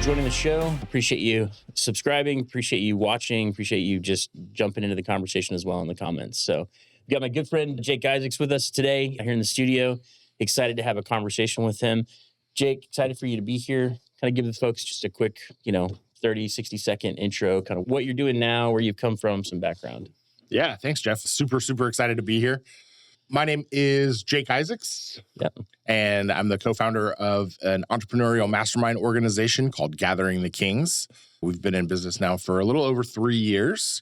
joining the show. Appreciate you subscribing. Appreciate you watching. Appreciate you just jumping into the conversation as well in the comments. So we got my good friend Jake Isaacs with us today here in the studio. Excited to have a conversation with him. Jake, excited for you to be here. Kind of give the folks just a quick, 30, 60-second intro, kind of what you're doing now, where you've come from, some background. Yeah, thanks, Jeff. Super, super excited to be here. My name is Jake Isaacs, and I'm the co-founder of an entrepreneurial mastermind organization called Gathering the Kings. We've been in business now for a little over 3 years.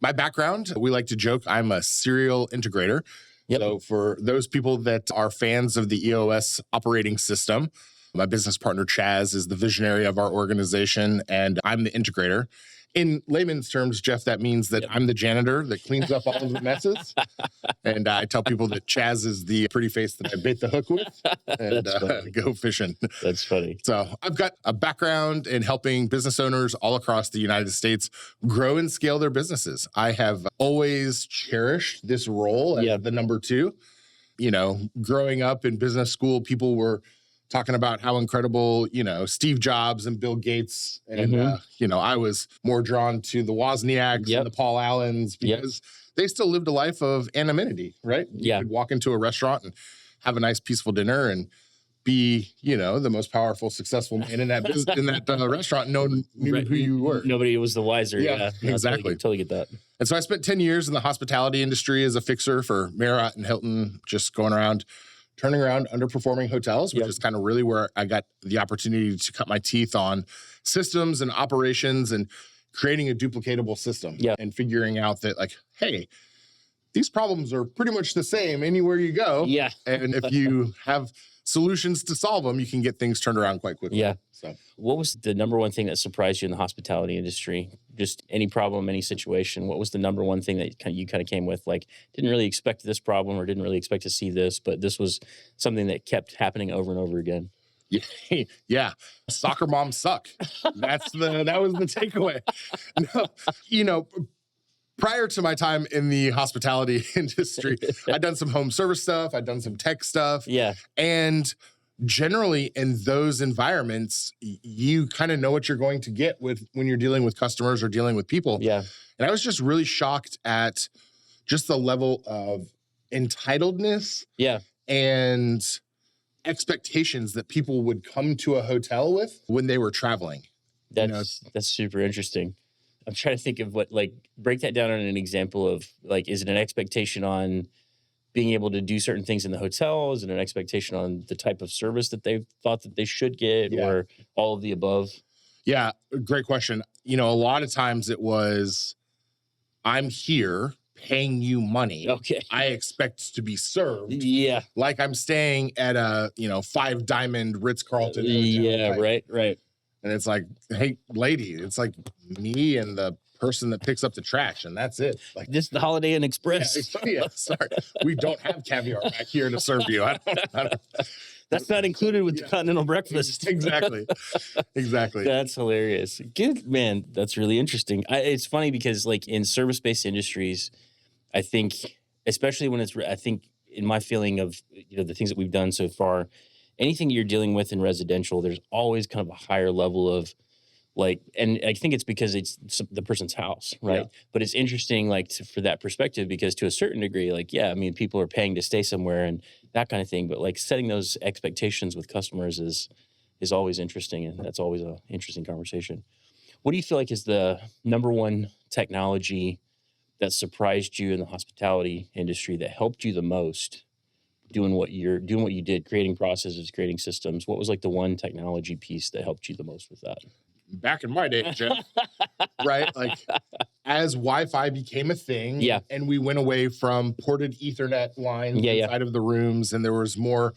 My background, we like to joke, I'm a serial integrator. So for those people that are fans of the EOS operating system, my business partner, Chaz, is the visionary of our organization, and I'm the integrator. In layman's terms, Jeff, that means that I'm the janitor that cleans up all of the messes. And I tell people that Chaz is the pretty face that I bait the hook with and go fishing. That's funny. So I've got a background in helping business owners all across the United States grow and scale their businesses. I have always cherished this role as the number two. Growing up in business school, people were talking about how incredible, Steve Jobs and Bill Gates. And, I was more drawn to the Wozniaks and the Paul Allens because they still lived a life of anonymity, right? You could walk into a restaurant and have a nice, peaceful dinner and be, the most powerful, successful man in that restaurant. No one knew who you were. Nobody was the wiser. Yeah, exactly. Totally get that. And so I spent 10 years in the hospitality industry as a fixer for Marriott and Hilton, just going around turning around underperforming hotels, which is kind of really where I got the opportunity to cut my teeth on systems and operations and creating a duplicatable system and figuring out that, like, hey, these problems are pretty much the same anywhere you go. Yeah. And if you have solutions to solve them, you can get things turned around quite quickly. Yeah. So, what was the number one thing that surprised you in the hospitality industry? Just any problem, any situation. What was the number one thing that you kind of came with? Like, didn't really expect this problem or didn't really expect to see this, but this was something that kept happening over and over again. Yeah. Soccer moms suck. That was the takeaway. No, prior to my time in the hospitality industry, I'd done some home service stuff. I'd done some tech stuff. Yeah. And generally in those environments, you kind of know what you're going to get when you're dealing with customers or dealing with people. Yeah. And I was just really shocked at just the level of entitledness and expectations that people would come to a hotel with when they were traveling. That's super interesting. I'm trying to think of break that down on an example of, is it an expectation on being able to do certain things in the hotel? Is it an expectation on the type of service that they thought that they should get or all of the above? Yeah, great question. A lot of times it was, I'm here paying you money. Okay. I expect to be served. Yeah. Like I'm staying at a, 5-diamond Ritz-Carlton hotel. Yeah, right. And it's like, hey, lady, it's like me and the person that picks up the trash, and that's it. Like this, the Holiday Inn Express. Yeah, sorry, we don't have caviar back here to serve you. I don't. That's not included with the continental breakfast. Exactly. That's hilarious. Good, man. That's really interesting. It's funny because, in service-based industries, I think, especially when I think in my feeling of the things that we've done so far, anything you're dealing with in residential, there's always kind of a higher level of and I think it's because it's the person's house, right? Yeah. But it's interesting, for that perspective, because to a certain degree, people are paying to stay somewhere and that kind of thing. But setting those expectations with customers is always interesting, and that's always an interesting conversation. What do you feel like is the number one technology that surprised you in the hospitality industry that helped you the most doing what you did, creating processes, creating systems? What was the one technology piece that helped you the most with that? Back in my day, Jeff, right? As Wi-Fi became a thing, and we went away from ported Ethernet lines inside of the rooms, and there was more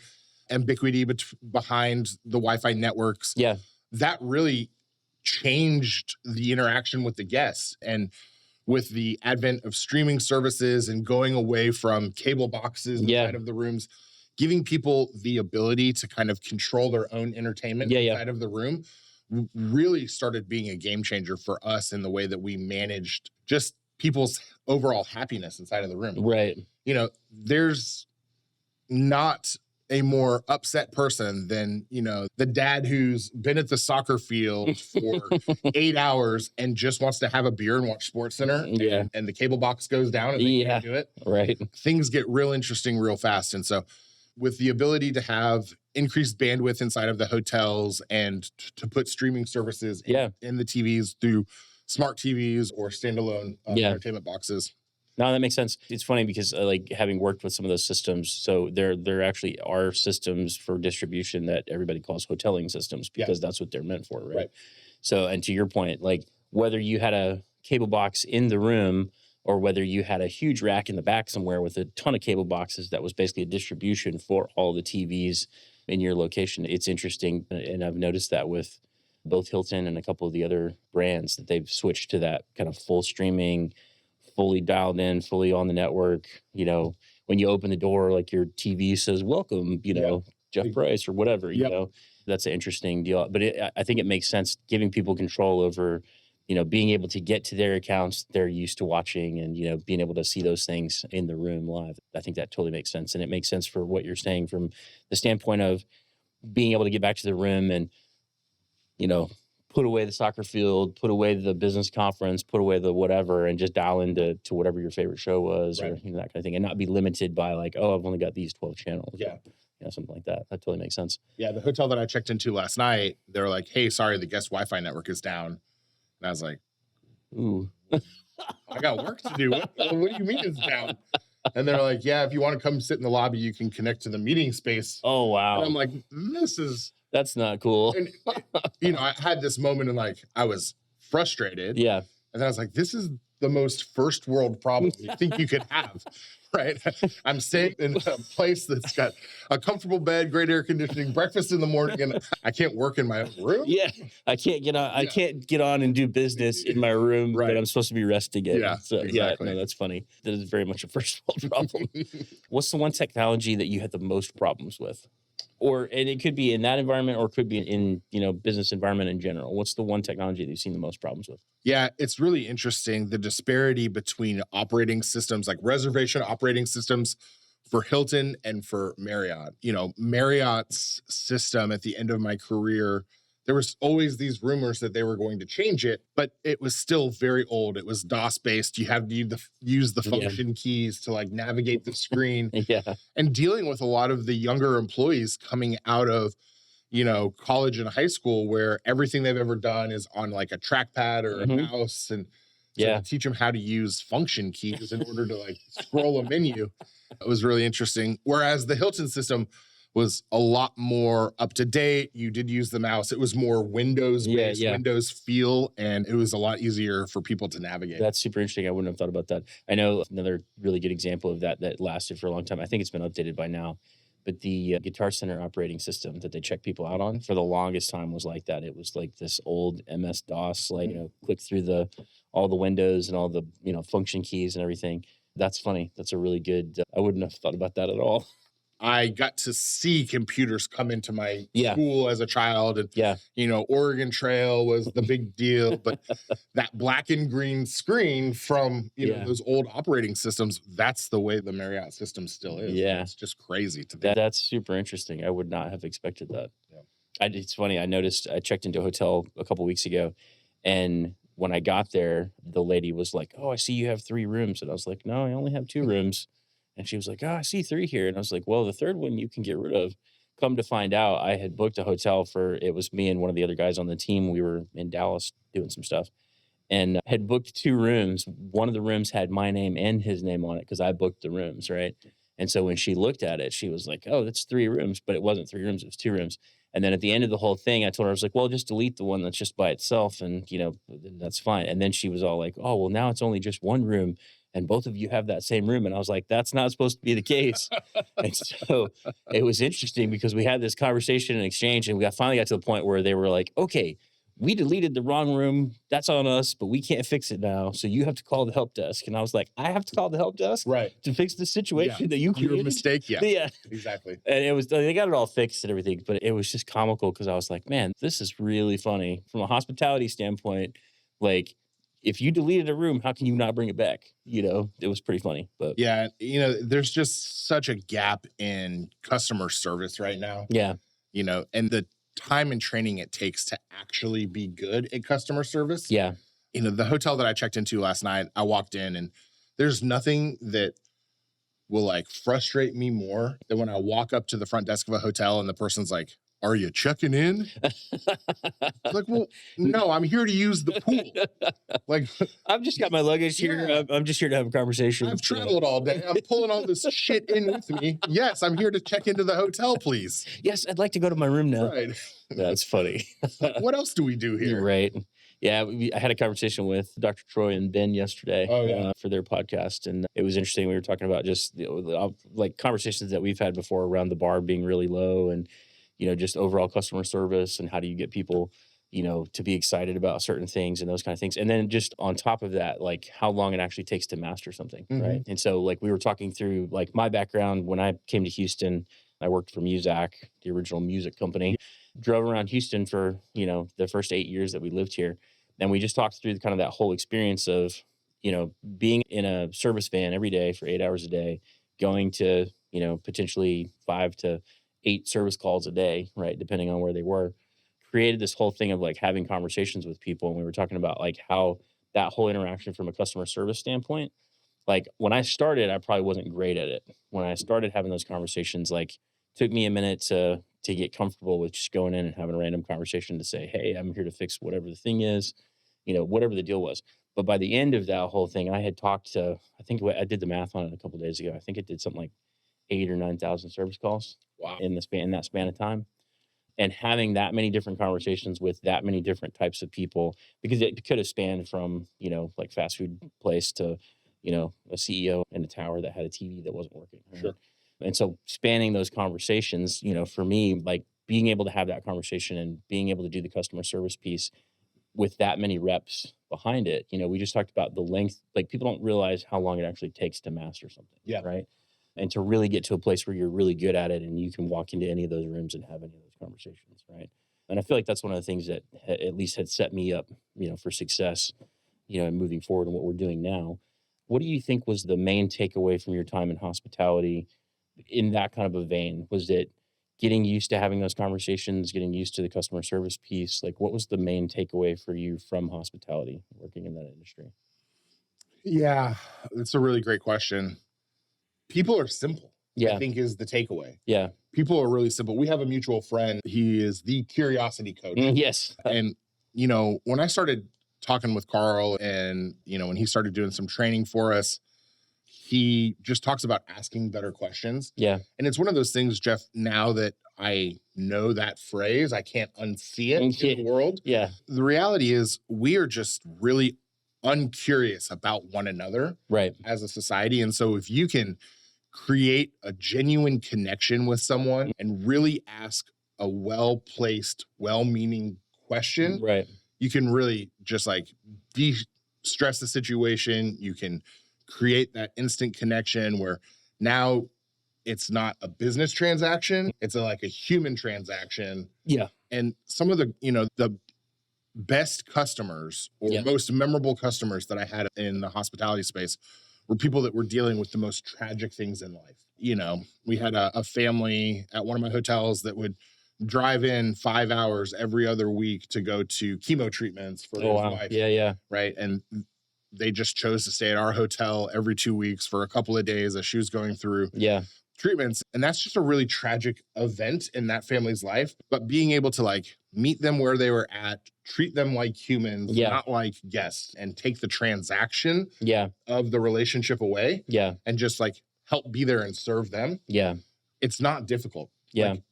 ambiguity behind the Wi-Fi networks. Yeah, that really changed the interaction with the guests. And with the advent of streaming services and going away from cable boxes inside of the rooms, giving people the ability to kind of control their own entertainment inside of the room really started being a game changer for us in the way that we managed just people's overall happiness inside of the room. Right. There's not a more upset person than, the dad who's been at the soccer field for 8 hours and just wants to have a beer and watch SportsCenter and the cable box goes down and they can't do it. Right. Things get real interesting real fast. And so with the ability to have increased bandwidth inside of the hotels and to put streaming services in the TVs through smart TVs or standalone entertainment boxes. No, that makes sense. It's funny because like having worked with some of those systems, so there actually are systems for distribution that everybody calls hoteling systems because that's what they're meant for, right? So, and to your point, like whether you had a cable box in the room or whether you had a huge rack in the back somewhere with a ton of cable boxes that was basically a distribution for all the TVs in your location, it's interesting. And I've noticed that with both Hilton and a couple of the other brands that they've switched to that kind of full streaming, fully dialed in, fully on the network. When you open the door, like your TV says, welcome, Jeff Price or whatever, that's an interesting deal. But I think it makes sense giving people control over, being able to get to their accounts they're used to watching and, being able to see those things in the room live. I think that totally makes sense. And it makes sense for what you're saying from the standpoint of being able to get back to the room and, put away the soccer field, put away the business conference, put away the whatever, and just dial into whatever your favorite show was or that kind of thing, and not be limited by like, oh, I've only got these 12 channels. Something like that. That totally makes sense. Yeah, the hotel that I checked into last night, they were like, hey, sorry, the guest Wi-Fi network is down. And I was like, ooh, I got work to do. What do you mean it's down? And they're like, yeah, if you want to come sit in the lobby, you can connect to the meeting space. Oh, wow. And I'm like, that's not cool. And, I had this moment and like, I was frustrated. Yeah. And then I was like, this is the most first world problem you think you could have, right? I'm staying in a place that's got a comfortable bed, great air conditioning, breakfast in the morning, and I can't work in my own room. Yeah. I can't get on. I can't get on and do business in my room that I'm supposed to be resting in. Yeah, so, exactly. No, that's funny. That is very much a first world problem. What's the one technology that you had the most problems with? And it could be in that environment or it could be in business environment in general. What's the one technology that you've seen the most problems with? Yeah, it's really interesting, the disparity between operating systems, like reservation operating systems for Hilton and for Marriott. Marriott's system at the end of my career, there was always these rumors that they were going to change it, but it was still very old. It was DOS-based. You had to use the function keys to like navigate the screen. And dealing with a lot of the younger employees coming out of, college and high school where everything they've ever done is on like a trackpad or a mouse. And so teach them how to use function keys in order to like scroll a menu. It was really interesting. Whereas the Hilton system was a lot more up to date. You did use the mouse. It was more Windows-based, Windows feel, and it was a lot easier for people to navigate. That's super interesting. I wouldn't have thought about that. I know another really good example of that lasted for a long time. I think it's been updated by now. But the Guitar Center operating system that they check people out on for the longest time was like that. It was like this old MS-DOS, like click through all the windows and all the function keys and everything. That's funny. That's a really good. I wouldn't have thought about that at all. I got to see computers come into my school as a child. And, Oregon Trail was the big deal. But that black and green screen from, those old operating systems, that's the way the Marriott system still is. Yeah. It's just crazy to think. That's super interesting. I would not have expected that. Yeah. It's funny. I noticed I checked into a hotel a couple weeks ago. And when I got there, the lady was like, oh, I see you have 3 rooms. And I was like, no, I only have 2 rooms. And she was like, oh, I see 3 here. And I was like, well, the third one you can get rid of. Come to find out, I had booked a hotel it was me and one of the other guys on the team. We were in Dallas doing some stuff and had booked 2 rooms. One of the rooms had my name and his name on it because I booked the rooms, right? And so when she looked at it, she was like, oh, that's 3 rooms. But it wasn't 3 rooms, it was 2 rooms. And then at the end of the whole thing, I told her, I was like, well, just delete the one that's just by itself. And, that's fine. And then she was all like, oh, well, now it's only just 1 room. And both of you have that same room. And I was like, that's not supposed to be the case. And so it was interesting because we had this conversation and exchange, and we finally got to the point where they were like, okay, we deleted the wrong room. That's on us, but we can't fix it now. So you have to call the help desk. And I was like, I have to call the help desk to fix the situation that you created? Your mistake, yeah. Exactly. And they got it all fixed and everything, but it was just comical because I was like, man, this is really funny. From a hospitality standpoint, like, if you deleted a room, how can you not bring it back? It was pretty funny. But yeah, there's just such a gap in customer service right now. Yeah. And the time and training it takes to actually be good at customer service. Yeah. The hotel that I checked into last night, I walked in and there's nothing that will like frustrate me more than when I walk up to the front desk of a hotel and the person's like, "Are you checking in?" It's like, well, no, I'm here to use the pool. Like, I've just got my luggage here. Yeah. I'm just here to have a conversation. I've traveled all day. I'm pulling all this shit in with me. Yes, I'm here to check into the hotel, please. Yes, I'd like to go to my room now. Right. That's funny. What else do we do here? You're right. Yeah, I had a conversation with Dr. Troy and Ben yesterday for their podcast, and it was interesting. We were talking about just like conversations that we've had before around the bar being really low, and just overall customer service, and how do you get people to be excited about certain things and those kind of things. And then just on top of that, like how long it actually takes to master something, right? And so like we were talking through like my background when I came to Houston. I worked for Muzak, the original music company. Drove around Houston for, the first 8 years that we lived here. And we just talked through kind of that whole experience of, being in a service van every day for 8 hours a day, going to, potentially 5 to 8 service calls a day, right? Depending on where they were. Created this whole thing of like having conversations with people. And we were talking about like how that whole interaction from a customer service standpoint, like when I started, I probably wasn't great at it. When I started having those conversations, like took me a minute to get comfortable with just going in and having a random conversation to say, "Hey, I'm here to fix whatever the thing is," whatever the deal was. But by the end of that whole thing, I had talked to, I think I did the math on it a couple of days ago. I think it did something like 8,000 or 9,000 service calls. Wow. In that span of time. And having that many different conversations with that many different types of people, because it could have spanned from, like fast food place to, a CEO in a tower that had a TV that wasn't working. Right? Sure. And so spanning those conversations, for me, like being able to have that conversation and being able to do the customer service piece with that many reps behind it, we just talked about the length, like people don't realize how long it actually takes to master something. Yeah. Right. And to really get to a place where you're really good at it and you can walk into any of those rooms and have any of those conversations, right? And I feel like that's one of the things that at least had set me up, for success, and moving forward in what we're doing now. What do you think was the main takeaway from your time in hospitality in that kind of a vein? Was it getting used to having those conversations, getting used to the customer service piece? Like what was the main takeaway for you from hospitality, working in that industry? Yeah, that's a really great question. People are simple, I think is the takeaway. Yeah. People are really simple. We have a mutual friend. He is the curiosity coach. Yes. And, when I started talking with Carl and, when he started doing some training for us, he just talks about asking better questions. Yeah. And it's one of those things, Jeff, now that I know that phrase, I can't unsee it in the world. Yeah. The reality is we are just really uncurious about one another, right, as a society. And so if you can create a genuine connection with someone and really ask a well-placed, well-meaning question, right, you can really just like de-stress the situation. You can create that instant connection where now it's not a business transaction, it's like a human transaction. Yeah. And some of the, the best customers or most memorable customers that I had in the hospitality space were people that were dealing with the most tragic things in life. We had a family at one of my hotels that would drive in 5 hours every other week to go to chemo treatments for his wife. Yeah. Right. And they just chose to stay at our hotel every 2 weeks for a couple of days as she was going through treatments. And that's just a really tragic event in that family's life. But being able to like meet them where they were at, treat them like humans, not like guests, and take the transaction of the relationship away and just like help be there and serve them. Yeah. It's not difficult. Yeah. Like,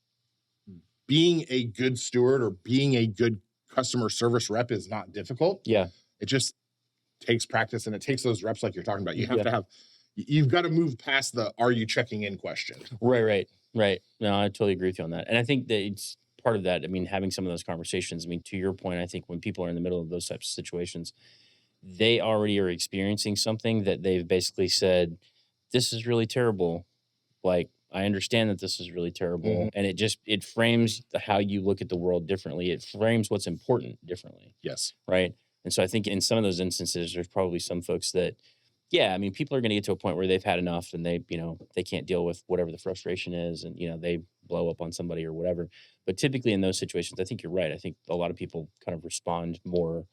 being a good steward or being a good customer service rep is not difficult. Yeah. It just takes practice and it takes those reps like you're talking about. You have to have, you've got to move past the "are you checking in" question. Right. No, I totally agree with you on that. And I think that it's part of that. I mean, having some of those conversations, I mean, to your point, I think when people are in the middle of those types of situations, they already are experiencing something that they've basically said, this is really terrible. Like, I understand that this is really terrible. And it frames how you look at the world differently. It frames what's important differently. Yes. Right. And so I think in some of those instances, there's probably some folks that, yeah, I mean, people are going to get to a point where they've had enough and they, they can't deal with whatever the frustration is and, they blow up on somebody or whatever. But typically in those situations, I think you're right. I think a lot of people kind of respond more,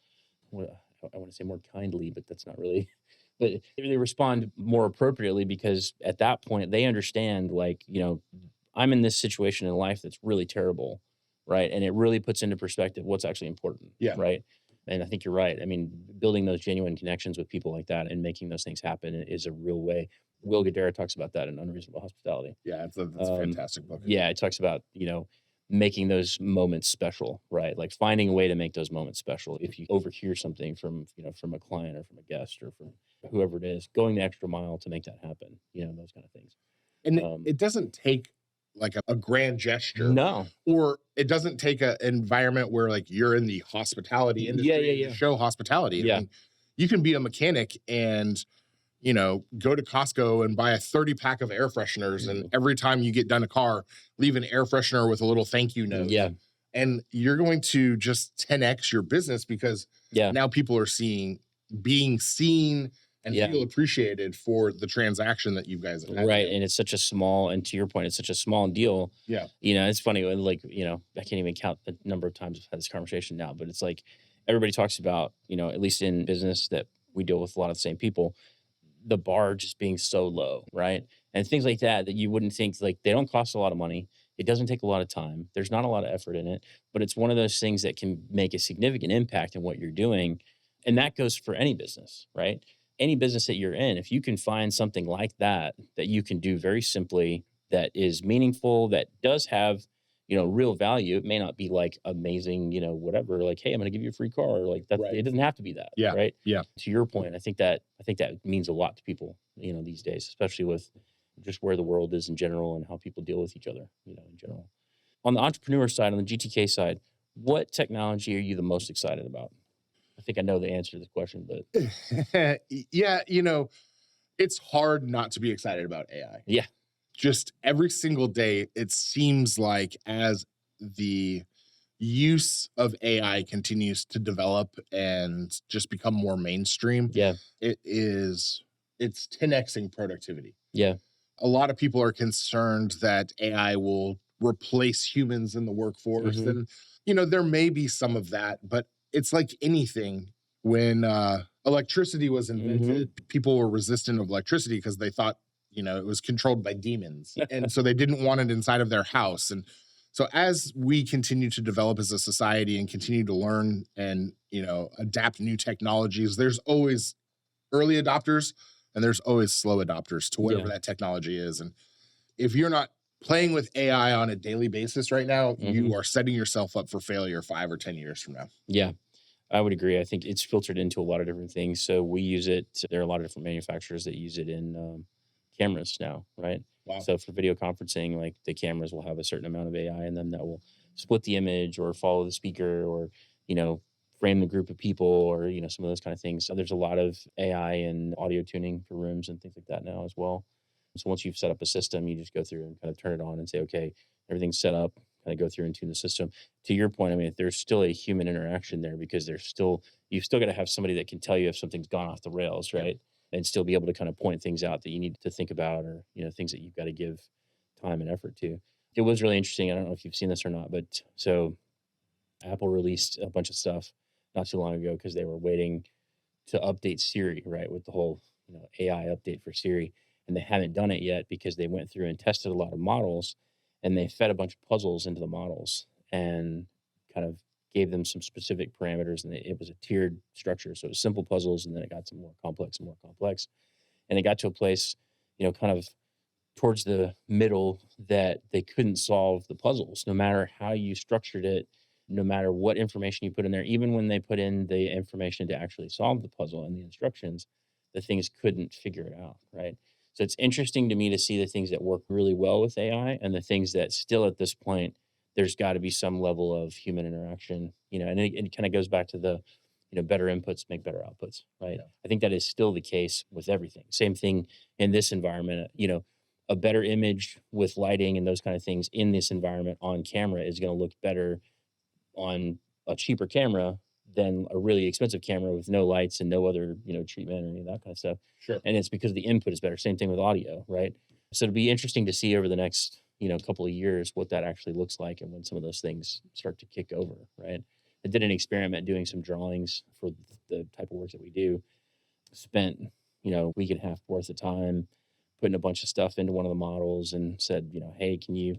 I want to say more kindly, but that's not really, but they respond more appropriately because at that point they understand like, I'm in this situation in life that's really terrible. Right. And it really puts into perspective what's actually important. Yeah. Right. And I think you're right. I mean, building those genuine connections with people like that and making those things happen is a real way. Will Guidara talks about that in Unreasonable Hospitality. Yeah, that's a fantastic book. Yeah, it talks about, making those moments special, right? Like finding a way to make those moments special. If you overhear something from, from a client or from a guest or from whoever it is, going the extra mile to make that happen, those kind of things. And it doesn't take like a grand gesture. No. Or it doesn't take an environment where like you're in the hospitality industry to show hospitality. Yeah. I mean, you can be a mechanic and, go to Costco and buy a 30 pack of air fresheners. And every time you get done a car, leave an air freshener with a little thank you note. Yeah. And you're going to just 10X your business because now people are being seen and feel appreciated for the transaction that you guys have had. Right. And it's such a small, and to your point, it's such a small deal. Yeah. It's funny, like, I can't even count the number of times I've had this conversation now, but it's like everybody talks about, at least in business that we deal with a lot of the same people, the bar just being so low, right? And things like that you wouldn't think, like, they don't cost a lot of money. It doesn't take a lot of time. There's not a lot of effort in it, but it's one of those things that can make a significant impact in what you're doing. And that goes for any business, right? Any business that you're in, if you can find something like that you can do very simply, that is meaningful, that does have, real value. It may not be like amazing, whatever, like, hey, I'm going to give you a free car. Like that, It doesn't have to be that. Yeah. Right. Yeah. To your point, I think that means a lot to people, these days, especially with just where the world is in general and how people deal with each other, in general. On the entrepreneur side, on the GTK side, what technology are you the most excited about? I think I know the answer to this question, but yeah, it's hard not to be excited about AI. Yeah. Just every single day, it seems like as the use of AI continues to develop and just become more mainstream, it's 10xing productivity. Yeah. A lot of people are concerned that AI will replace humans in the workforce. And, there may be some of that, but it's like anything. When electricity was invented, people were resistant of electricity because they thought, it was controlled by demons. And so they didn't want it inside of their house. And so as we continue to develop as a society and continue to learn and, adapt new technologies, there's always early adopters and there's always slow adopters to whatever that technology is. And if you're not playing with AI on a daily basis right now, you are setting yourself up for failure 5 or 10 years from now. Yeah. I would agree. I think it's filtered into a lot of different things. So we use it. There are a lot of different manufacturers that use it in cameras now, right? Wow. So for video conferencing, like the cameras will have a certain amount of AI in them that will split the image or follow the speaker or, frame the group of people or, some of those kind of things. So there's a lot of AI and audio tuning for rooms and things like that now as well. So once you've set up a system, you just go through and kind of turn it on and say, okay, everything's set up. Kind of go through and tune the system. To your point, I mean, there's still a human interaction there because you've still got to have somebody that can tell you if something's gone off the rails, right? And still be able to kind of point things out that you need to think about or, things that you've got to give time and effort to. It was really interesting. I don't know if you've seen this or not, but so Apple released a bunch of stuff not too long ago because they were waiting to update Siri, right? With the whole, AI update for Siri. And they haven't done it yet because they went through and tested a lot of models and they fed a bunch of puzzles into the models and kind of gave them some specific parameters. And it was a tiered structure. So it was simple puzzles and then it got some more complex and more complex. And it got to a place, kind of towards the middle that they couldn't solve the puzzles, no matter how you structured it, no matter what information you put in there. Even when they put in the information to actually solve the puzzle and the instructions, the things couldn't figure it out, right? So it's interesting to me to see the things that work really well with AI and the things that still at this point, there's got to be some level of human interaction, and it kind of goes back to the, better inputs make better outputs, right? Yeah. I think that is still the case with everything. Same thing in this environment, a better image with lighting and those kind of things in this environment on camera is going to look better on a cheaper camera than a really expensive camera with no lights and no other, treatment or any of that kind of stuff. Sure. And it's because the input is better. Same thing with audio, right? So it'll be interesting to see over the next, couple of years what that actually looks like and when some of those things start to kick over, right? I did an experiment doing some drawings for the type of work that we do. Spent, a week and a half worth of time putting a bunch of stuff into one of the models and said, hey, can you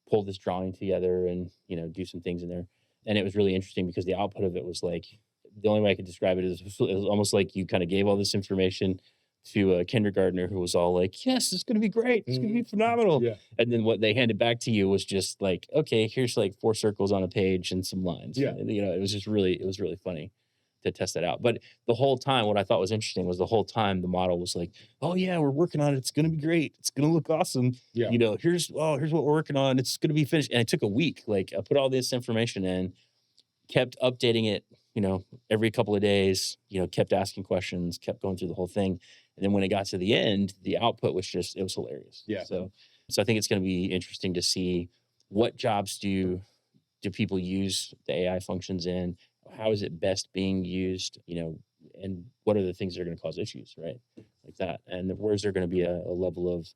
pull this drawing together and, do some things in there. And it was really interesting because the output of it was like, the only way I could describe it is it was almost like you kind of gave all this information to a kindergartner who was all like, yes, it's going to be great. It's going to be phenomenal. Yeah. And then what they handed back to you was just like, okay, here's like 4 circles on a page and some lines. Yeah. And, it was really funny to test that out. But the whole time, what I thought was interesting was the whole time the model was like, oh yeah, we're working on it. It's going to be great. It's going to look awesome. Yeah. Here's what we're working on. It's going to be finished. And it took a week. Like I put all this information in, kept updating it, every couple of days, kept asking questions, kept going through the whole thing. And then when it got to the end, the output was it was hilarious. Yeah. So I think it's going to be interesting to see what jobs do people use the AI functions in? How is it best being used? And what are the things that are going to cause issues, right? Like that. And where's there going to be a level of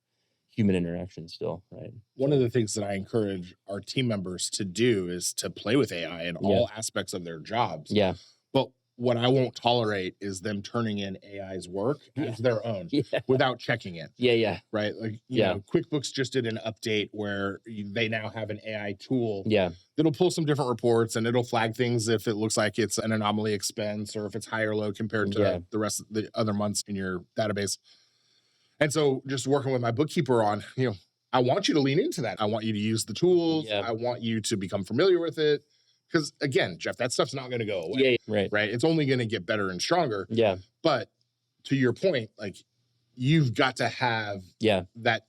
human interaction still, right? One of the things that I encourage our team members to do is to play with AI in all aspects of their jobs. Yeah. But what I won't tolerate is them turning in AI's work as their own without checking it. Yeah. Right. Like, you know, QuickBooks just did an update where they now have an AI tool. Yeah. That'll pull some different reports and it'll flag things if it looks like it's an anomaly expense or if it's high or low compared to the rest of the other months in your database. And so just working with my bookkeeper on, I want you to lean into that. I want you to use the tools. Yeah. I want you to become familiar with it. Because again, Jeff, that stuff's not going to go away. Right. It's only going to get better and stronger. Yeah. But to your point, like you've got to have that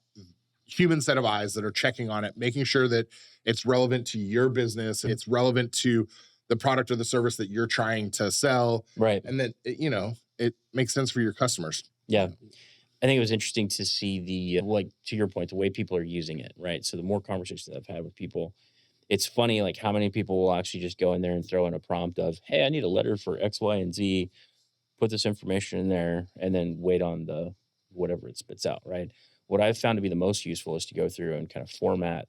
human set of eyes that are checking on it, making sure that it's relevant to your business, it's relevant to the product or the service that you're trying to sell. Right. And that, it makes sense for your customers. Yeah. I think it was interesting to see to your point, the way people are using it, right? So the more conversations that I've had with people, it's funny, like how many people will actually just go in there and throw in a prompt of, hey, I need a letter for X, Y, and Z, put this information in there, and then wait on the whatever it spits out, right? What I've found to be the most useful is to go through and kind of format,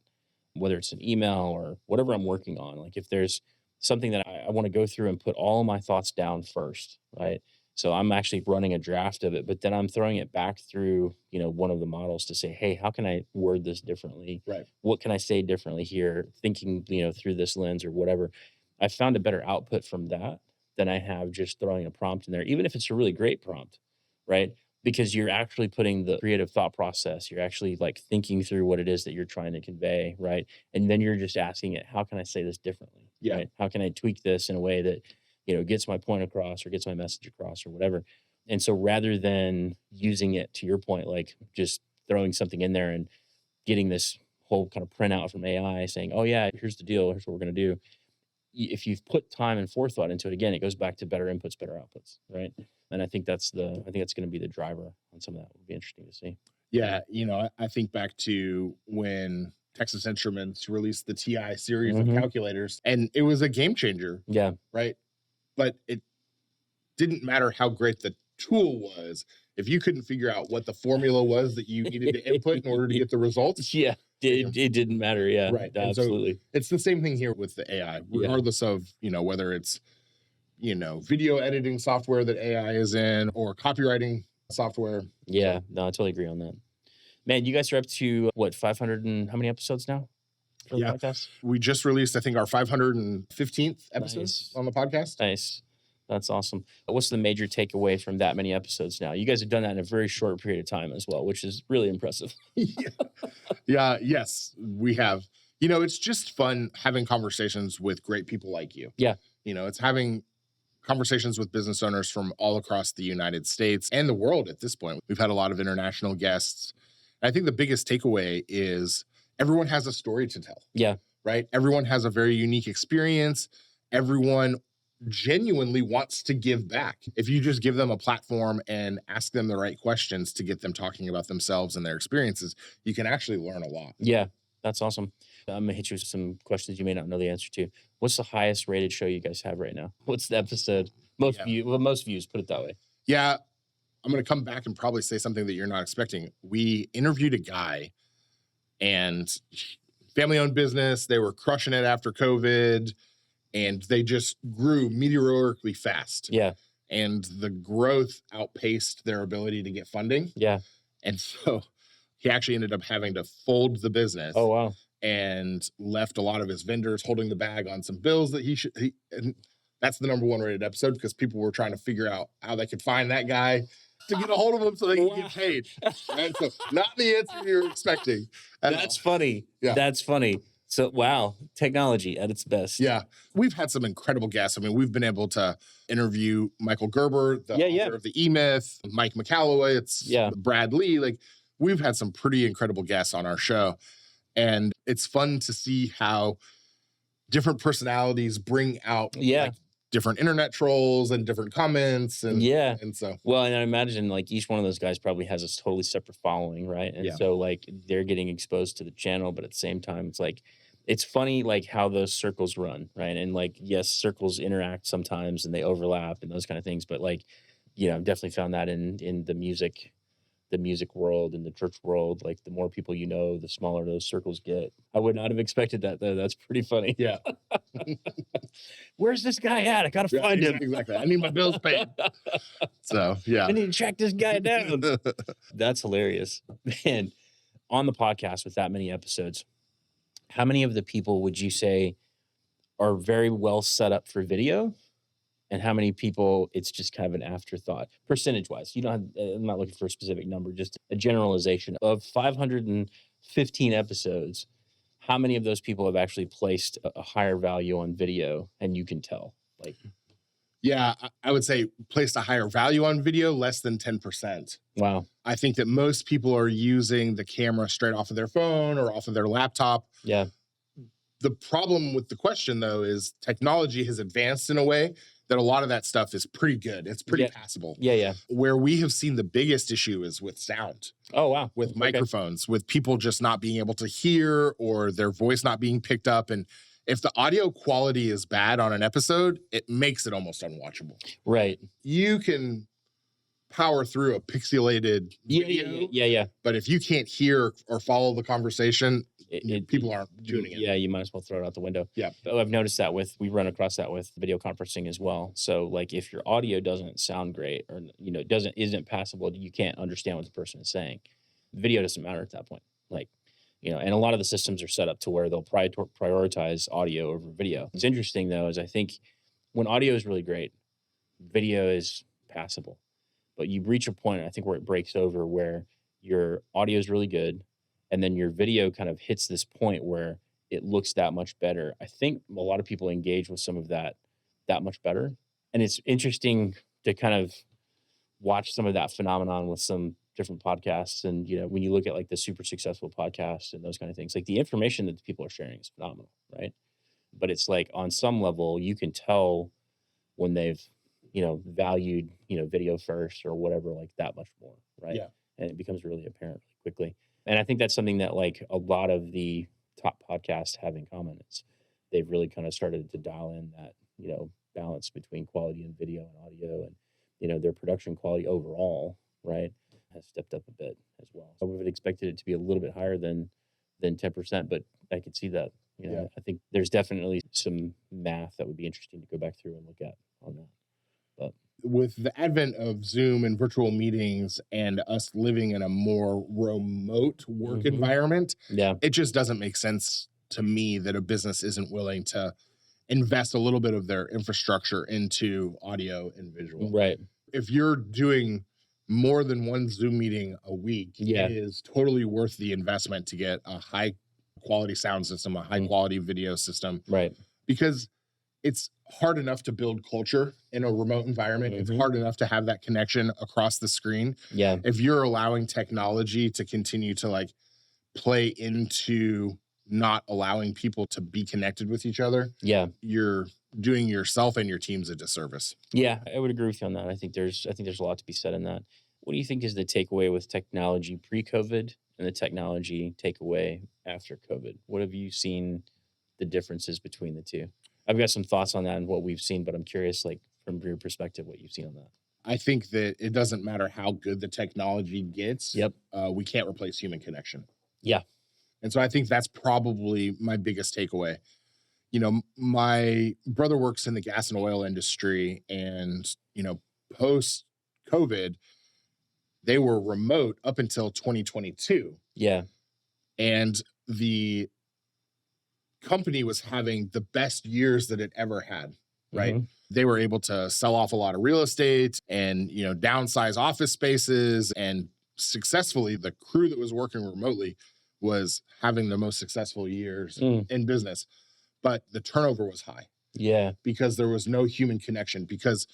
whether it's an email or whatever I'm working on. Like if there's something that I want to go through and put all my thoughts down first, right? So I'm actually running a draft of it, but then I'm throwing it back through, one of the models to say, hey, how can I word this differently? Right. What can I say differently here? Thinking, through this lens or whatever. I found a better output from that than I have just throwing a prompt in there, even if it's a really great prompt, right? Because you're actually putting the creative thought process, you're actually like thinking through what it is that you're trying to convey, right? And then you're just asking it, how can I say this differently? Yeah. Right? How can I tweak this in a way that gets my point across or gets my message across or whatever. And so rather than using it, to your point, like just throwing something in there and getting this whole kind of printout from AI saying, oh yeah, here's the deal, here's what we're going to do. If you've put time and forethought into it, again, it goes back to better inputs, better outputs, right? And I think that's going to be the driver on some of that. It would be interesting to see. Yeah. I think back to when Texas Instruments released the TI series of calculators, and it was a game changer. Yeah. Right. But it didn't matter how great the tool was. If you couldn't figure out what the formula was that you needed to input in order to get the results. Yeah, it didn't matter. Yeah, right. Absolutely. So it's the same thing here with the AI, regardless of, whether it's, video editing software that AI is in or copywriting software. Yeah, no, I totally agree on that. Man, you guys are up to what, 500 and how many episodes now? For the podcast? We just released, I think, our 515th episode on the podcast. Nice. That's awesome. What's the major takeaway from that many episodes now? You guys have done that in a very short period of time as well, which is really impressive. Yes, we have. It's just fun having conversations with great people like you. Yeah. It's having conversations with business owners from all across the United States and the world at this point. We've had a lot of international guests. I think the biggest takeaway is everyone has a story to tell. Yeah. Right? Everyone has a very unique experience. Everyone genuinely wants to give back. If you just give them a platform and ask them the right questions to get them talking about themselves and their experiences, you can actually learn a lot. Yeah, that's awesome. I'm gonna hit you with some questions you may not know the answer to. What's the highest rated show you guys have right now? What's the episode? Most views, put it that way. Yeah. I'm going to come back and probably say something that you're not expecting. We interviewed a guy, and family-owned business. They were crushing it after COVID, and they just grew meteorically fast. Yeah. And the growth outpaced their ability to get funding. Yeah. And so he actually ended up having to fold the business. Oh, wow. And left a lot of his vendors holding the bag on some bills that and that's the number 1 rated episode, because people were trying to figure out how they could find that guy to get a hold of him so they can get paid. Right? So not the answer you're expecting. That's funny. Yeah. That's funny. So, wow, technology at its best. Yeah. We've had some incredible guests. I mean, we've been able to interview Michael Gerber, the author of the E-Myth, Mike McCalloway, Brad Lee. Like, we've had some pretty incredible guests on our show. And it's fun to see how different personalities bring out like, different internet trolls and different comments. And so. Well, and I imagine like each one of those guys probably has a totally separate following, right? And so like they're getting exposed to the channel, but at the same time, it's like, it's funny like how those circles run, right? And like, yes, circles interact sometimes and they overlap and those kind of things. But like, I've definitely found that in the music world and the church world. Like the more people you know, the smaller those circles get. I would not have expected that though. That's pretty funny. Yeah. Where's this guy at? I gotta find him. Exactly. I need my bills paid. So yeah. I need to track this guy down. That's hilarious. Man, on the podcast with that many episodes, how many of the people would you say are very well set up for video? And how many people it's just kind of an afterthought, percentage-wise? You don't have, I'm not looking for a specific number, just a generalization. Of 515 episodes, how many of those people have actually placed a higher value on video? And you can tell, like, yeah, I would say placed a higher value on video, less than 10%. Wow. I think that most people are using the camera straight off of their phone or off of their laptop. Yeah. The problem with the question, though, is technology has advanced in a way that a lot of that stuff is pretty good. It's pretty passable. Yeah. Where we have seen the biggest issue is with sound. Oh, wow. With microphones, with people just not being able to hear or their voice not being picked up. And if the audio quality is bad on an episode, it makes it almost unwatchable. Right. You can power through a pixelated video. Yeah. But if you can't hear or follow the conversation, people aren't tuning in. Yeah, you might as well throw it out the window. Yeah. I've noticed that we run across that with video conferencing as well. So like if your audio doesn't sound great or, isn't passable, you can't understand what the person is saying. Video doesn't matter at that point. Like, and a lot of the systems are set up to where they'll prioritize audio over video. What's interesting though, is I think when audio is really great, video is passable. But you reach a point, I think, where it breaks over, where your audio is really good, and then your video kind of hits this point where it looks that much better. I think a lot of people engage with some of that much better. And it's interesting to kind of watch some of that phenomenon with some different podcasts. And, when you look at like the super successful podcasts and those kind of things, like the information that the people are sharing is phenomenal, right? But it's like on some level, you can tell when they've valued, video first or whatever, like that much more, right? Yeah. And it becomes really apparent really quickly. And I think that's something that like a lot of the top podcasts have in common. It's they've really kind of started to dial in that, balance between quality and video and audio, and, their production quality overall, right, has stepped up a bit as well. I would have expected it to be a little bit higher than 10%, but I could see that. I think there's definitely some math that would be interesting to go back through and look at on that. But with the advent of Zoom and virtual meetings and us living in a more remote work environment, it just doesn't make sense to me that a business isn't willing to invest a little bit of their infrastructure into audio and visual. Right. If you're doing more than one Zoom meeting a week, it is totally worth the investment to get a high quality sound system, a high quality video system. Right. Because it's hard enough to build culture in a remote environment. It's hard enough to have that connection across the screen. Yeah. If you're allowing technology to continue to like play into not allowing people to be connected with each other, you're doing yourself and your teams a disservice. Yeah, I would agree with you on that. I think there's a lot to be said in that. What do you think is the takeaway with technology pre-COVID and the technology takeaway after COVID? What have you seen the differences between the two? I've got some thoughts on that and what we've seen, but I'm curious, like from your perspective, what you've seen on that. I think that it doesn't matter how good the technology gets. Yep. We can't replace human connection. Yeah. And so I think that's probably my biggest takeaway. You know, my brother works in the gas and oil industry, and, you know, post COVID, they were remote up until 2022. Yeah. And the company was having the best years that it ever had, right? Mhm. They were able to sell off a lot of real estate and, you know, downsize office spaces, and successfully the crew that was working remotely was having the most successful years in business. But the turnover was high. Yeah. Because there was no human connection. Because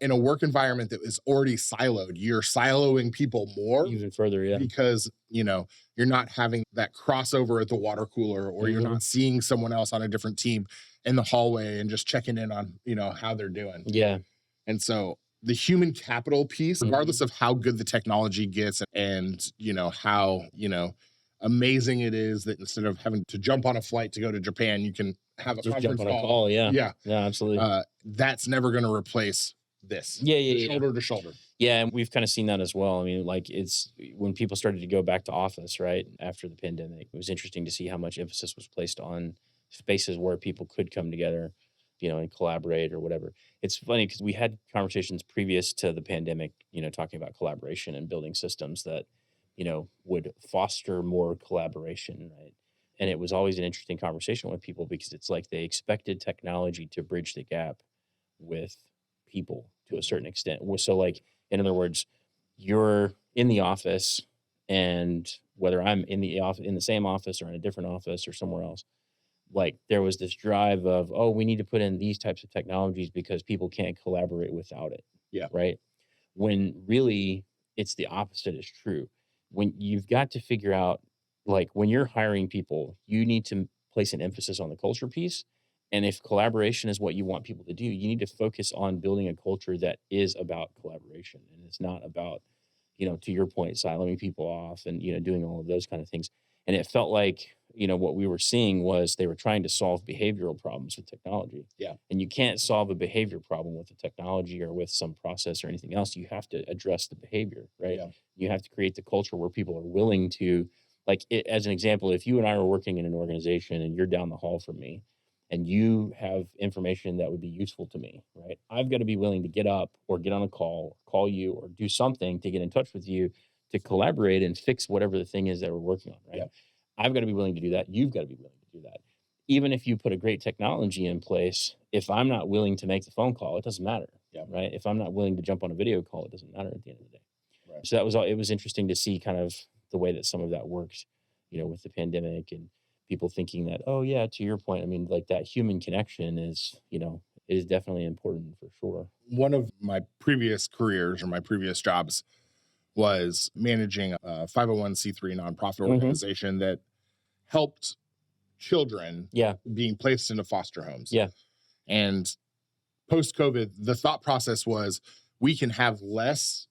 in a work environment that is already siloed, you're siloing people more. Even further, yeah. Because, you know, you're not having that crossover at the water cooler, or you're not seeing someone else on a different team in the hallway and just checking in on, you know, how they're doing. Yeah. And so the human capital piece, regardless of how good the technology gets and, you know, how, you know, amazing it is that instead of having to jump on a flight to go to Japan, you can have a Just conference jump on a call. call. Yeah. Yeah. Yeah, absolutely. That's never going to replace this. Yeah. Shoulder to shoulder. Yeah, and we've kind of seen that as well. I mean, like it's when people started to go back to office, right, after the pandemic, it was interesting to see how much emphasis was placed on spaces where people could come together, you know, and collaborate or whatever. It's funny because we had conversations previous to the pandemic, you know, talking about collaboration and building systems that, you know, would foster more collaboration, right? And it was always an interesting conversation with people because it's like they expected technology to bridge the gap with people to a certain extent. So, like, in other words, you're in the office, and whether I'm in the office, in the same office or in a different office or somewhere else, like there was this drive of, oh, we need to put in these types of technologies because people can't collaborate without it. Yeah. Right. When really it's the opposite is true. When you've got to figure out, like when you're hiring people, you need to place an emphasis on the culture piece. And if collaboration is what you want people to do, you need to focus on building a culture that is about collaboration. And it's not about, you know, to your point, siloing people off and, you know, doing all of those kind of things. And it felt like, you know, what we were seeing was they were trying to solve behavioral problems with technology. Yeah. And you can't solve a behavior problem with the technology or with some process or anything else. You have to address the behavior, right? Yeah. You have to create the culture where people are willing to, like, as an example, if you and I were working in an organization and you're down the hall from me and you have information that would be useful to me, right? I've got to be willing to get up or get on a call you or do something to get in touch with you to collaborate and fix whatever the thing is that we're working on, right? Yeah. I've got to be willing to do that. You've got to be willing to do that. Even if you put a great technology in place, if I'm not willing to make the phone call, it doesn't matter, right? If I'm not willing to jump on a video call, it doesn't matter at the end of the day. Right. So that was all. It was interesting to see kind of the way that some of that worked, you know, with the pandemic and people thinking that, oh yeah, to your point, I mean, like that human connection is, you know, it is definitely important for sure. One of my previous careers or my previous jobs was managing a 501c3 nonprofit organization that helped children being placed into foster homes. Yeah. And post-COVID, the thought process was we can have less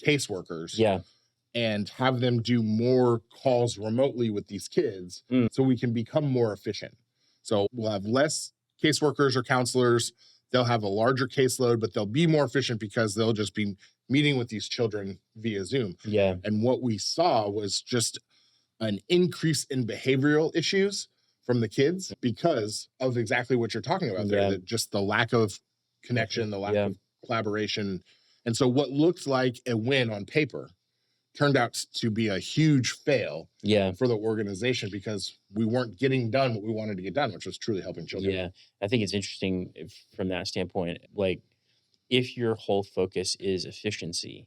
caseworkers and have them do more calls remotely with these kids so we can become more efficient. So we'll have less caseworkers or counselors. They'll have a larger caseload, but they'll be more efficient because they'll just be meeting with these children via Zoom. Yeah. And what we saw was just an increase in behavioral issues from the kids because of exactly what you're talking about there, just the lack of connection, the lack of collaboration. And so what looked like a win on paper turned out to be a huge fail for the organization because we weren't getting done what we wanted to get done, which was truly helping children. Yeah. I think it's interesting from that standpoint, like if your whole focus is efficiency,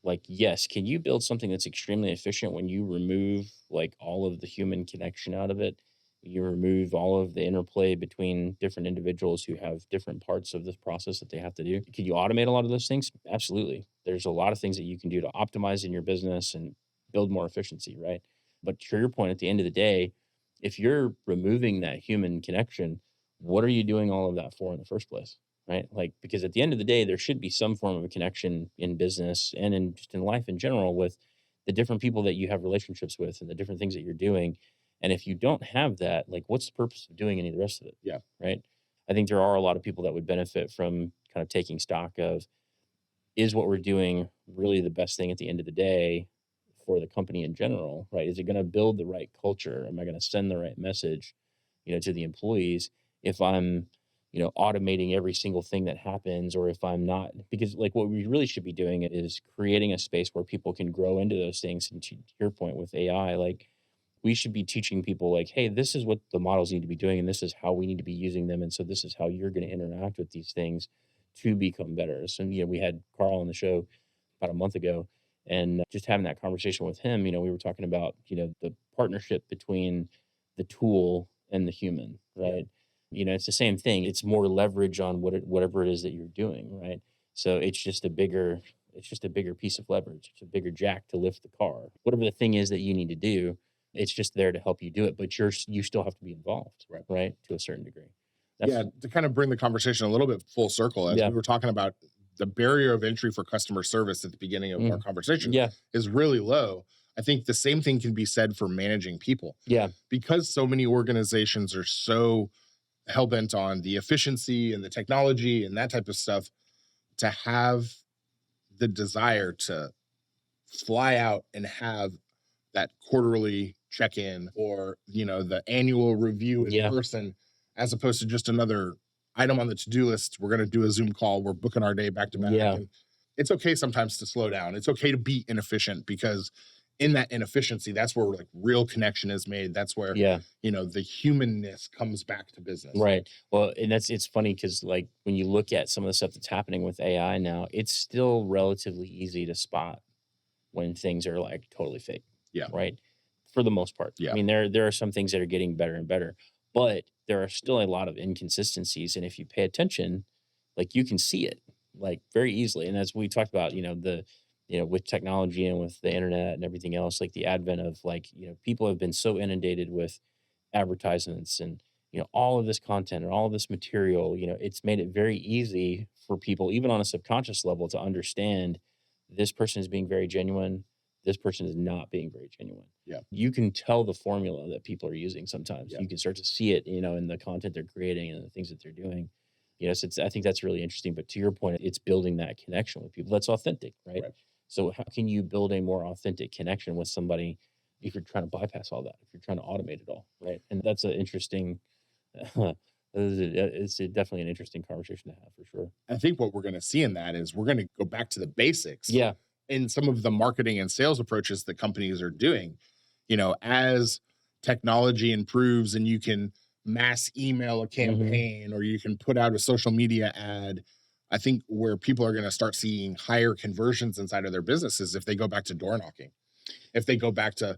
like, yes, can you build something that's extremely efficient when you remove like all of the human connection out of it? You remove all of the interplay between different individuals who have different parts of this process that they have to do. Can you automate a lot of those things? Absolutely. There's a lot of things that you can do to optimize in your business and build more efficiency, right? But to your point, at the end of the day, if you're removing that human connection, what are you doing all of that for in the first place? right? Like, because at the end of the day, there should be some form of a connection in business and in just in life in general with the different people that you have relationships with and the different things that you're doing. And if you don't have that, like, what's the purpose of doing any of the rest of it? Yeah. Right. I think there are a lot of people that would benefit from kind of taking stock of, is what we're doing really the best thing at the end of the day for the company in general, right? Is it going to build the right culture? Am I going to send the right message, to the employees if I'm, automating every single thing that happens, or if I'm not? Because like what we really should be doing is creating a space where people can grow into those things. And to your point with AI, like we should be teaching people like, hey, this is what the models need to be doing, and this is how we need to be using them. And so this is how you're going to interact with these things to become better. So, we had Carl on the show about a month ago, and just having that conversation with him, we were talking about, the partnership between the tool and the human, right? It's the same thing. It's more leverage on whatever it is that you're doing, right? So it's just a bigger piece of leverage. It's a bigger jack to lift the car. Whatever the thing is that you need to do, it's just there to help you do it, but you still have to be involved, right? To a certain degree. To kind of bring the conversation a little bit full circle, as we were talking about the barrier of entry for customer service at the beginning of our conversation is really low. I think the same thing can be said for managing people. Yeah. Because so many organizations are so hell-bent on the efficiency and the technology and that type of stuff, to have the desire to fly out and have that quarterly check-in or, the annual review in person, as opposed to just another item on the to-do list. We're going to do a Zoom call. We're booking our day back to back. Yeah. And it's okay sometimes to slow down. It's okay to be inefficient, because in that inefficiency, that's where like real connection is made. That's where, the humanness comes back to business. Right. Well, and it's funny because like when you look at some of the stuff that's happening with AI now, it's still relatively easy to spot when things are like totally fake. Yeah. Right. For the most part. Yeah. I mean, there are some things that are getting better and better, but there are still a lot of inconsistencies. And if you pay attention, like you can see it like very easily. And as we talked about, with technology and with the internet and everything else, like the advent of like, people have been so inundated with advertisements and, all of this content and all of this material, it's made it very easy for people, even on a subconscious level, to understand this person is being very genuine. This person is not being very genuine. Yeah. You can tell the formula that people are using sometimes. Yeah. You can start to see it, in the content they're creating and the things that they're doing. So I think that's really interesting. But to your point, it's building that connection with people that's authentic, right? So how can you build a more authentic connection with somebody if you're trying to bypass all that, if you're trying to automate it all, right? And that's an interesting, it's definitely an interesting conversation to have for sure. I think what we're going to see in that is we're going to go back to the basics. Yeah. In some of the marketing and sales approaches that companies are doing, as technology improves and you can mass email a campaign or you can put out a social media ad, I think where people are going to start seeing higher conversions inside of their businesses if they go back to door knocking, if they go back to,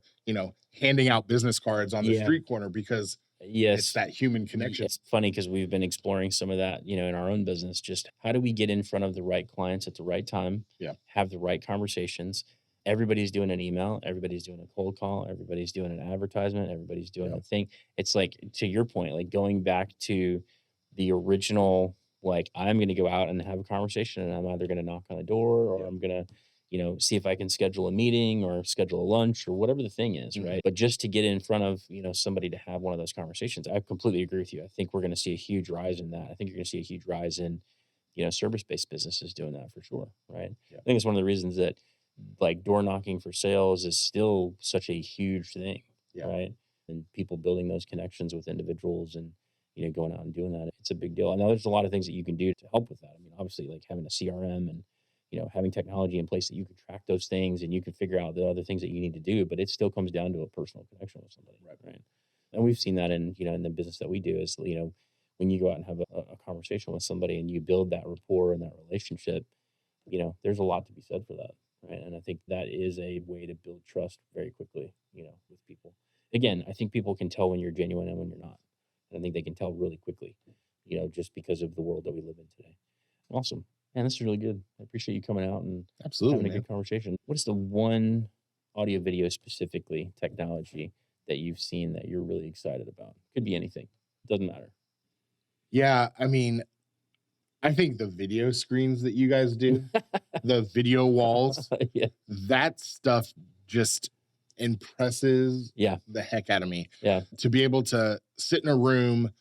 handing out business cards on the street corner, because it's that human connection. It's funny because we've been exploring some of that, in our own business. Just how do we get in front of the right clients at the right time? Yeah. Have the right conversations. Everybody's doing an email. Everybody's doing a cold call. Everybody's doing an advertisement. Everybody's doing a thing. It's like, to your point, like going back to the original, like I'm going to go out and have a conversation, and I'm either going to knock on a door or I'm going to, see if I can schedule a meeting or schedule a lunch or whatever the thing is, right? But just to get in front of, somebody to have one of those conversations, I completely agree with you. I think we're going to see a huge rise in that. I think you're going to see a huge rise in, service-based businesses doing that for sure, right? Yeah. I think it's one of the reasons that like door knocking for sales is still such a huge thing, right? And people building those connections with individuals and, going out and doing that, it's a big deal. I know there's a lot of things that you can do to help with that. I mean, obviously like having a CRM and, having technology in place that you can track those things and you can figure out the other things that you need to do, but it still comes down to a personal connection with somebody. Right. And we've seen that in, in the business that we do is, when you go out and have a conversation with somebody and you build that rapport and that relationship, there's a lot to be said for that. Right. And I think that is a way to build trust very quickly, with people. Again, I think people can tell when you're genuine and when you're not. And I think they can tell really quickly, just because of the world that we live in today. Awesome. Man, this is really good. I appreciate you coming out and having a good conversation. What is the one audio video specifically technology that you've seen that you're really excited about? Could be anything. Doesn't matter. Yeah. I mean, I think the video screens that you guys do, the video walls, Yeah. that stuff just impresses Yeah. the heck out of me. Yeah. To be able to sit in a room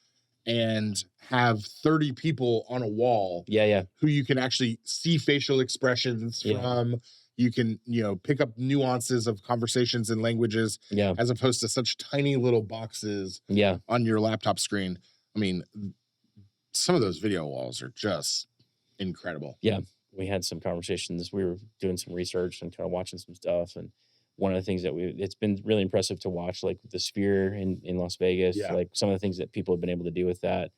and have 30 people on a wall Yeah. who you can actually see facial expressions from. You can, pick up nuances of conversations and languages as opposed to such tiny little boxes on your laptop screen. I mean, some of those video walls are just incredible. Yeah. We had some conversations. We were doing some research and kind of watching some stuff. And one of the things that it's been really impressive to watch, like the Sphere in Las Vegas, like some of the things that people have been able to do with that.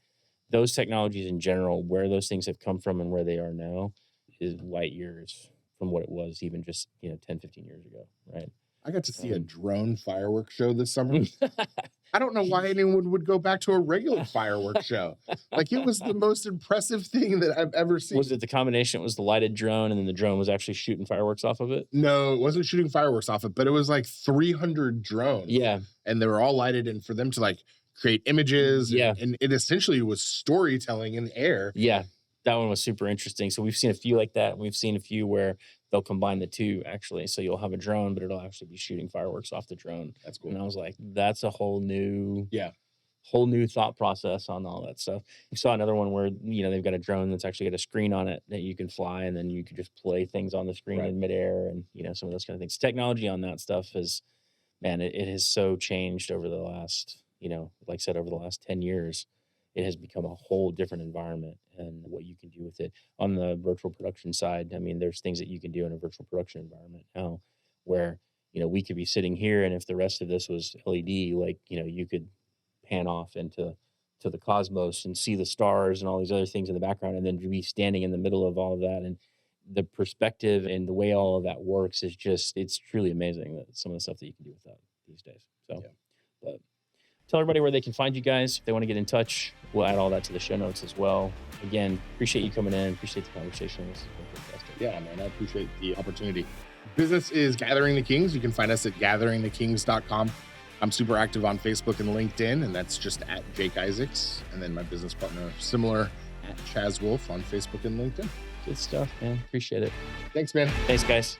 Those technologies in general, where those things have come from and where they are now is light years from what it was even just, 10, 15 years ago, right? I got to see a drone fireworks show this summer. I don't know why anyone would go back to a regular fireworks show. Like, it was the most impressive thing that I've ever seen. Was it the combination? It was the lighted drone and then the drone was actually shooting fireworks off of it? No, it wasn't shooting fireworks off it, but it was like 300 drones. Yeah. And they were all lighted, and for them to like create images and it essentially was storytelling in the air. Yeah. That one was super interesting. So we've seen a few like that. We've seen a few where they'll combine the two, actually. So you'll have a drone, but it'll actually be shooting fireworks off the drone. That's cool. And I was like, that's a whole new thought process on all that stuff. We saw another one where, they've got a drone that's actually got a screen on it that you can fly, and then you can just play things on the screen in midair and, some of those kind of things. Technology on that stuff is, man, it has so changed over the last, like I said, over the last 10 years. It has become a whole different environment and what you can do with it. On the virtual production side, I mean, there's things that you can do in a virtual production environment now where, we could be sitting here, and if the rest of this was LED, like, you could pan off into the cosmos and see the stars and all these other things in the background, and then be standing in the middle of all of that. And the perspective and the way all of that works is just, it's truly amazing that some of the stuff that you can do with that these days. So, but tell everybody where they can find you guys. If they want to get in touch, we'll add all that to the show notes as well. Again, appreciate you coming in. Appreciate the conversation. This has been fantastic. Yeah, man, I appreciate the opportunity. Business is Gathering the Kings. You can find us at gatheringthekings.com. I'm super active on Facebook and LinkedIn, and that's just at Jake Isaacs. And then my business partner, similar, at Chaz Wolf on Facebook and LinkedIn. Good stuff, man. Appreciate it. Thanks, man. Thanks, guys.